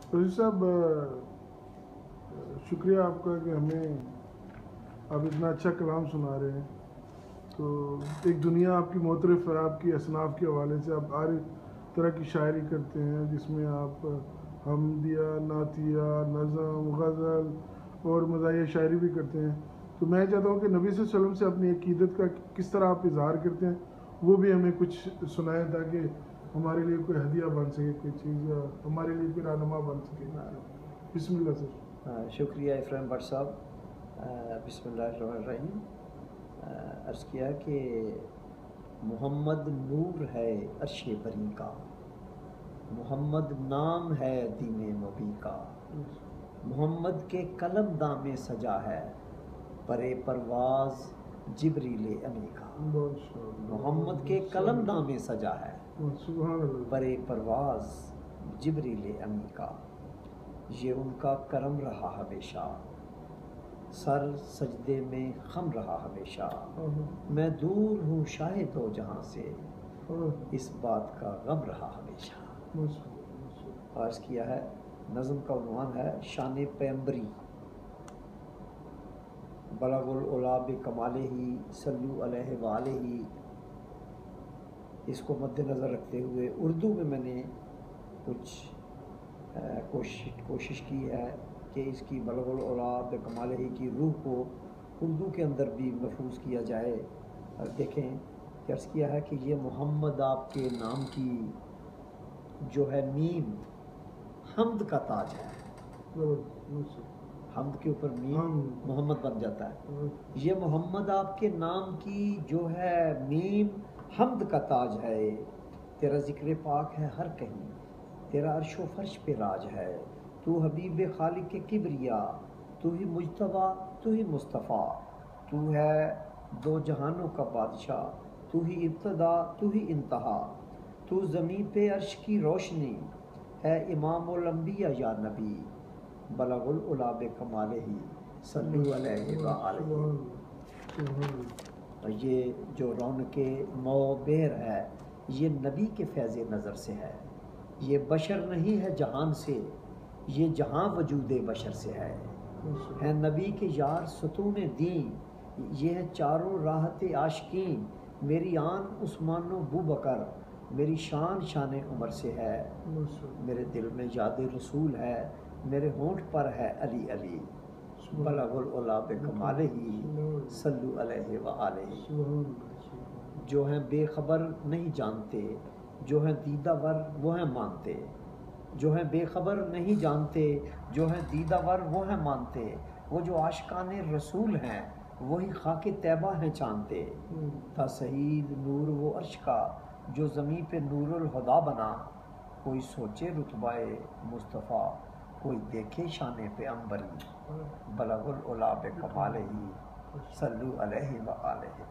फौजी साहब, शुक्रिया आपका कि हमें आप इतना अच्छा कलाम सुना रहे हैं। तो एक दुनिया आपकी मोतरफ़ है, आपकी असनाफ के हवाले से आप हर तरह की शायरी करते हैं, जिसमें आप हमदिया, नातिया, नज़म, गज़ल और मज़ाहिया शायरी भी करते हैं। तो मैं चाहता हूँ कि नबी सल्लल्लाहु अलैहि वसल्लम से अपनी अक़ीदत का किस तरह आप इज़हार करते हैं, वो भी हमें कुछ सुनाएं, ताकि हमारे लिए कोई हदिया बन सके, कोई चीज़, या हमारे लिए कोई रहनुमा बन सके। बिस्मिल्लाह सर। शुक्रिया इफ्राम भट्ट साहब। बिस्मिल्लाहिर्रहमानिर्रहीम। अर्ज़ किया कि मोहम्मद नूर है अर्श बरी का, मोहम्मद नाम है दीन नबी का, मोहम्मद के कलम दामे सजा है परे परवाज़ जिब्रील अमी का। मोहम्मद के कलम दामे सजा है परे परवाज़ जिब्रील अमी का। ये उनका करम रहा हमेशा, सर सजदे में खम रहा हमेशा। मैं दूर हूँ शायद दो जहाँ से, इस बात का गम रहा हमेशा। अर्ज़ किया है, नज़म का उन्वान है शान पैगंबरी। बलगुल उला बिकमाले ही सल्लु अलैहि व आलिही। इसको मद्देनज़र रखते हुए उर्दू में मैंने कुछ कोशिश की है कि इसकी बलगुल उला बिकमालिही की रूह को उर्दू के अंदर भी महफूज किया जाए। और देखें कि अर्ज़ किया है कि ये मोहम्मद आपके नाम की जो है मीम हम्द का ताज है। हम्द के ऊपर मीम मोहम्मद बन जाता है। ये मोहम्मद आपके नाम की जो है मीम हम्द का ताज है। तेरा ज़िक्र पाक है हर कहीं, तेरा अर्शो फर्श पे राज है। तू हबीब खालिक के किबरिया, तू ही मुजतबा, तू ही मुस्तफ़ा। तू है दो जहानों का बादशाह, तू ही इब्तदा, तू ही इंतहा। तू ज़मीं पे अर्श की रोशनी है, इमामुल अंबिया या नबी। बलगुल उला बिकमालिही सल्लु अलैहि व आलिही। ये जो रौनके मौबेर है, ये नबी के फैज़ नज़र से है। ये बशर नहीं है जहान से, ये जहां वजूद बशर से है नबी के यार सतून दी, ये है चारों राहत आशिकीन। मेरी आन उस्मानो बू बकर, मेरी शान शान उमर से है। मेरे दिल में याद रसूल है, मेरे होंठ पर है अली अली। बलगुल उला बिकमालिही सल्लु अलैहि व आलिही। जो हैं बेखबर नहीं जानते, जो हैं दीदावर वो हैं मानते। जो हैं बेखबर नहीं जानते, जो हैं दीदावर वो हैं मानते। वो जो आशिकाने रसूल हैं, वही खाके तैबा हैं चाहते। था शहीद नूर वो अर्श का, जो ज़मीं पे नूरुल हुदा बना। कोई सोचे रुतबाए मुस्तफ़ा, कोई देखे शाने पे अंबरी। बलगुल उला बिकमालिही सल्लु अलैहि व आलिही।